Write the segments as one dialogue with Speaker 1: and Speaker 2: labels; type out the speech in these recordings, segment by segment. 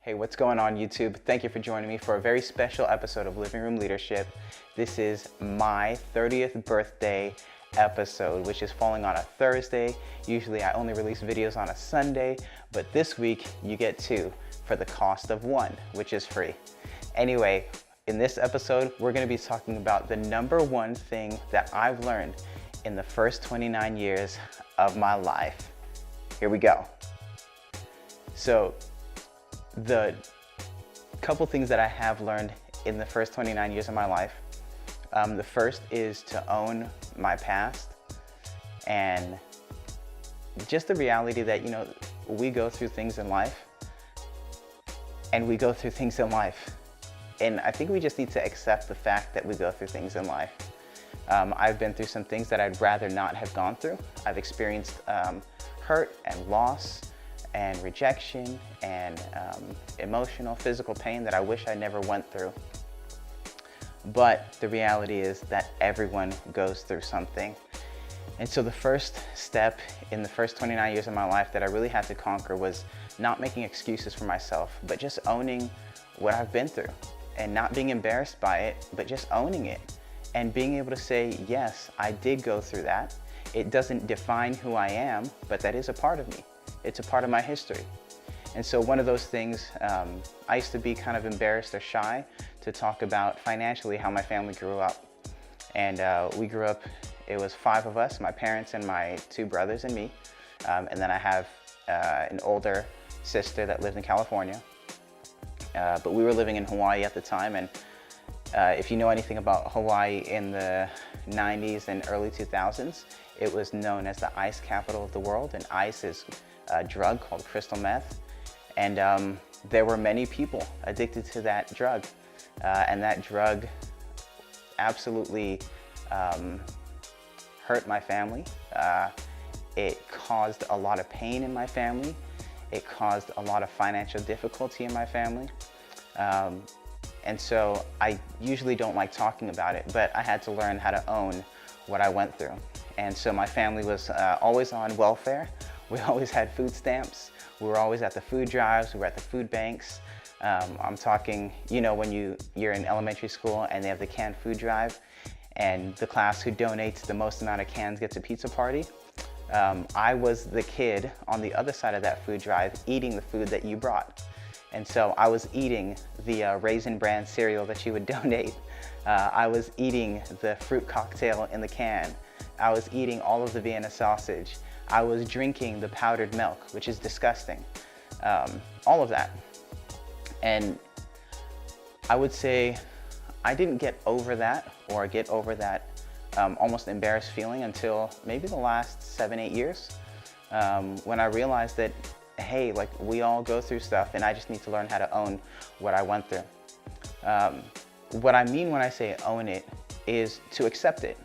Speaker 1: Hey, what's going on YouTube? Thank you for joining me for a very special episode of Living Room Leadership. This is my 30th birthday episode, which is falling on a Thursday. Usually I only release videos on a Sunday, but this week you get two for the cost of one, which is free. Anyway, in this episode, we're gonna be talking about the number one thing that I've learned in the first 29 years of my life. Here we go. So, the couple things that I have learned in the first 29 years of my life. The first is to own my past, and just the reality that, we go through things in life, and I think we just need to accept the fact that we go through things in life. I've been through some things that I'd rather not have gone through. I've experienced hurt and loss and rejection and emotional, physical pain that I wish I never went through. But the reality is that everyone goes through something. And so the first step in the first 29 years of my life that I really had to conquer was not making excuses for myself, but just owning what I've been through and not being embarrassed by it, but just owning it and being able to say, yes, I did go through that. It doesn't define who I am, but that is a part of me. It's a part of my history. And so one of those things, I used to be kind of embarrassed or shy to talk about financially how my family grew up. And we grew up, it was 5 of us, my parents and my 2 brothers and me. And then I have an older sister that lived in California. But we were living in Hawaii at the time. And if you know anything about Hawaii in the 90s and early 2000s, it was known as the ice capital of the world. And ice is a drug called crystal meth. And there were many people addicted to that drug. And that drug absolutely hurt my family. It caused a lot of pain in my family. It caused a lot of financial difficulty in my family. And so I usually don't like talking about it, but I had to learn how to own what I went through. And so my family was always on welfare. We always had food stamps. We were always at the food drives. We were at the food banks. I'm talking, when you're in elementary school and they have the canned food drive, and the class who donates the most amount of cans gets a pizza party. I was the kid on the other side of that food drive eating the food that you brought. And so I was eating the Raisin Bran cereal that you would donate. I was eating the fruit cocktail in the can. I was eating all of the Vienna sausage. I was drinking the powdered milk, which is disgusting. All of that. And I would say I didn't get over that almost embarrassed feeling until maybe the last 7-8 years, when I realized that, hey, we all go through stuff and I just need to learn how to own what I went through. What I mean when I say own it is to accept it,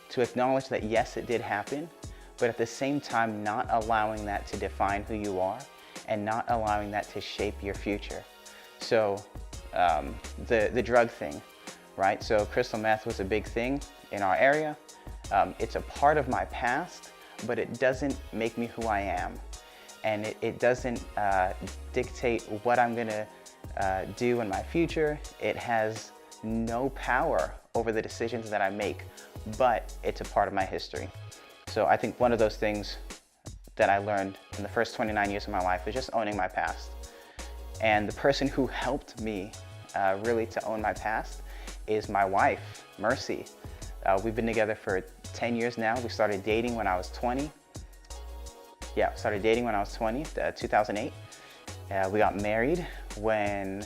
Speaker 1: to acknowledge that yes, it did happen, but at the same time not allowing that to define who you are and not allowing that to shape your future. So the drug thing, right? So crystal meth was a big thing in our area. It's a part of my past, but it doesn't make me who I am. And it doesn't dictate what I'm gonna do in my future. It has no power over the decisions that I make, but it's a part of my history. So I think one of those things that I learned in the first 29 years of my life is just owning my past. And the person who helped me really to own my past is my wife, Mercy. We've been together for 10 years now. We started dating when I was 20. Yeah, started dating when I was 20, 2008. We got married when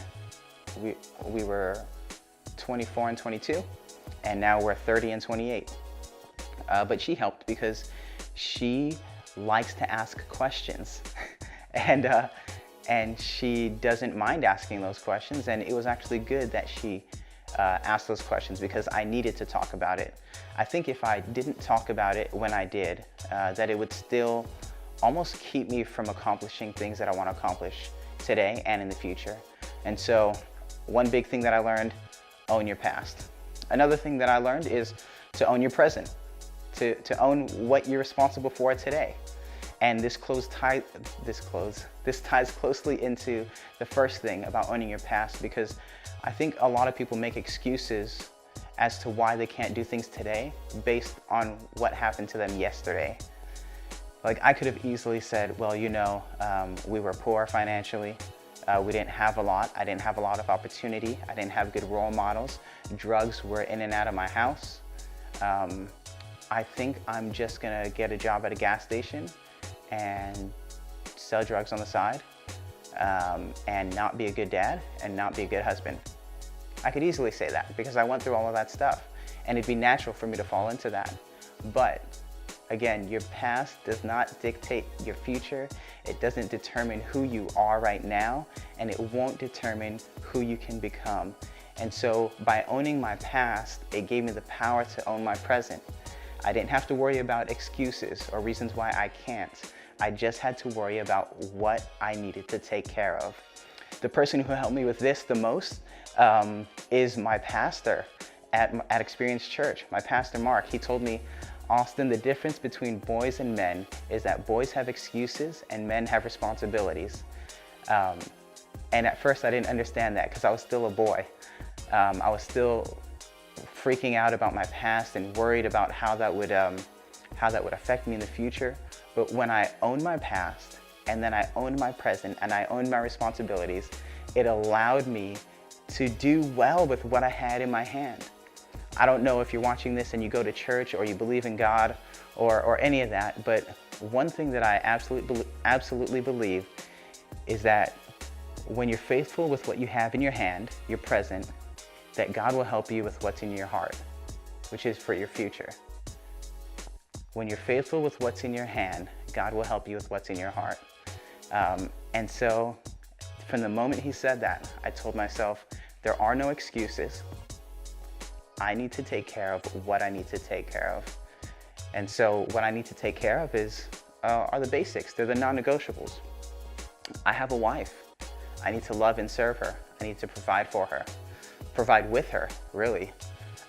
Speaker 1: we were 24 and 22, and now we're 30 and 28. But she helped because she likes to ask questions, and she doesn't mind asking those questions. And it was actually good that she asked those questions because I needed to talk about it. I think if I didn't talk about it when I did, that it would still almost keep me from accomplishing things that I want to accomplish today and in the future. And so one big thing that I learned, own your past. Another thing that I learned is to own your present, to own what you're responsible for today. And this ties closely into the first thing about owning your past, because I think a lot of people make excuses as to why they can't do things today based on what happened to them yesterday. Like, I could have easily said, well, we were poor financially. We didn't have a lot. I didn't have a lot of opportunity. I didn't have good role models. Drugs were in and out of my house. I think I'm just gonna get a job at a gas station and sell drugs on the side, and not be a good dad and not be a good husband. I could easily say that because I went through all of that stuff, and it'd be natural for me to fall into that. But again, your past does not dictate your future. It doesn't determine who you are right now, and it won't determine who you can become. And so by owning my past, it gave me the power to own my present. I didn't have to worry about excuses or reasons why I can't. I just had to worry about what I needed to take care of. The person who helped me with this the most is my pastor at Experience Church, my pastor Mark. He told me, Austin, the difference between boys and men is that boys have excuses and men have responsibilities. And at first I didn't understand that because I was still a boy. I was still freaking out about my past and worried about how that would affect me in the future. But when I owned my past, and then I owned my present, and I owned my responsibilities, it allowed me to do well with what I had in my hand. I don't know if you're watching this and you go to church or you believe in God or any of that, but one thing that I absolutely believe is that when you're faithful with what you have in your hand, your present, that God will help you with what's in your heart, which is for your future. When you're faithful with what's in your hand, God will help you with what's in your heart. And so from the moment he said that, I told myself, there are no excuses. I need to take care of what I need to take care of. And so what I need to take care of are the basics. They're the non-negotiables. I have a wife. I need to love and serve her. I need to provide for her, provide with her, really.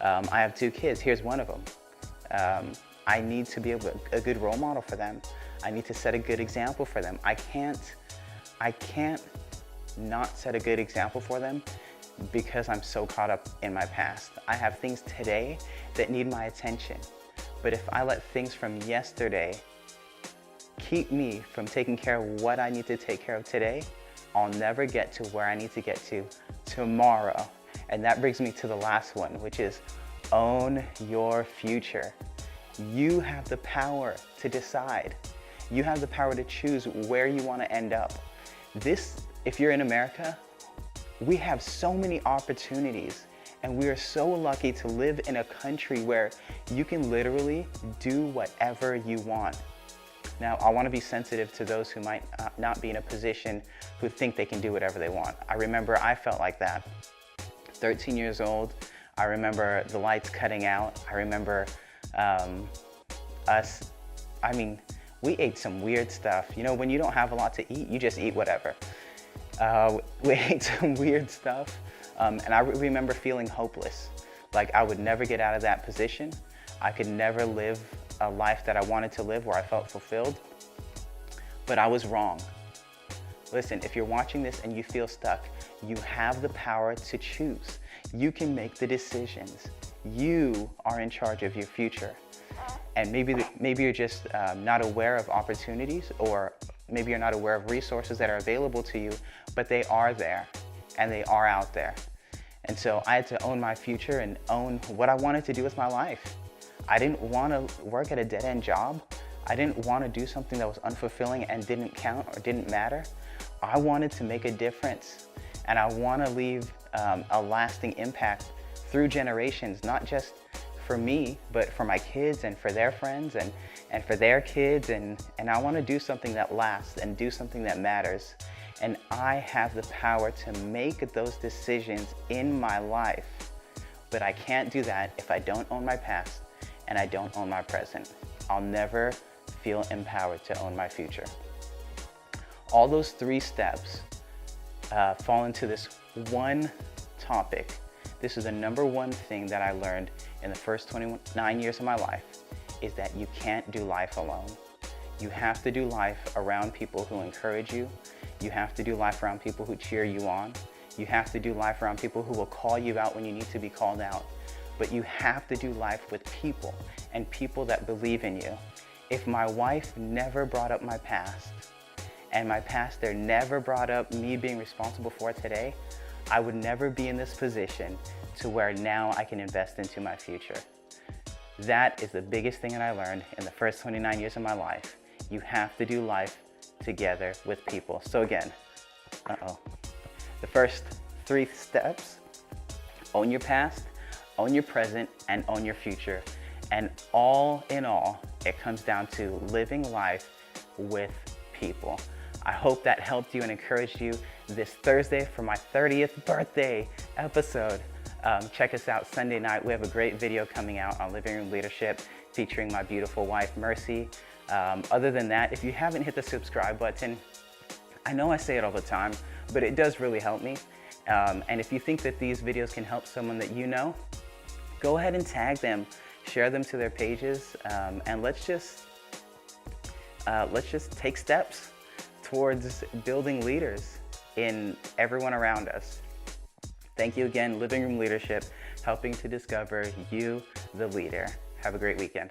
Speaker 1: I have 2 kids. Here's one of them. I need to be a good role model for them. I need to set a good example for them. I can't not set a good example for them because I'm so caught up in my past. I have things today that need my attention. But if I let things from yesterday keep me from taking care of what I need to take care of today, I'll never get to where I need to get to tomorrow. And that brings me to the last one, which is own your future. You have the power to decide. You have the power to choose where you want to end up. If you're in America, we have so many opportunities, and we are so lucky to live in a country where you can literally do whatever you want. Now, I want to be sensitive to those who might not be in a position who think they can do whatever they want. I remember I felt like that. 13 years old, I remember the lights cutting out. I remember we ate some weird stuff. When you don't have a lot to eat, you just eat whatever. We ate some weird stuff, and I remember feeling hopeless. Like I would never get out of that position. I could never live a life that I wanted to live where I felt fulfilled. But I was wrong. Listen, if you're watching this and you feel stuck, you have the power to choose. You can make the decisions. You are in charge of your future. And maybe you're just not aware of opportunities, or maybe you're not aware of resources that are available to you, but they are there and they are out there. And so I had to own my future and own what I wanted to do with my life. I didn't want to work at a dead-end job. I didn't want to do something that was unfulfilling and didn't count or didn't matter. I wanted to make a difference, and I want to leave a lasting impact through generations, not just for me, but for my kids and for their friends and for their kids. And I want to do something that lasts and do something that matters. And I have the power to make those decisions in my life. But I can't do that if I don't own my past and I don't own my present. I'll never feel empowered to own my future. All those 3 steps fall into this one topic. This is the number one thing that I learned in the first 29 years of my life, is that you can't do life alone. You have to do life around people who encourage you. You have to do life around people who cheer you on. You have to do life around people who will call you out when you need to be called out. But you have to do life with people, and people that believe in you. If my wife never brought up my past, and my pastor never brought up me being responsible for it today, I would never be in this position to where now I can invest into my future. That is the biggest thing that I learned in the first 29 years of my life. You have to do life together with people. So again, the first 3 steps: own your past, own your present, and own your future. And all in all, it comes down to living life with people. I hope that helped you and encouraged you this Thursday for my 30th birthday episode. Check us out Sunday night. We have a great video coming out on Living Room Leadership featuring my beautiful wife, Mercy. Other than that, if you haven't hit the subscribe button, I know I say it all the time, but it does really help me. And if you think that these videos can help someone that you know, go ahead and tag them, share them to their pages, and let's just take steps towards building leaders in everyone around us. Thank you again, Living Room Leadership, helping to discover you, the leader. Have a great weekend.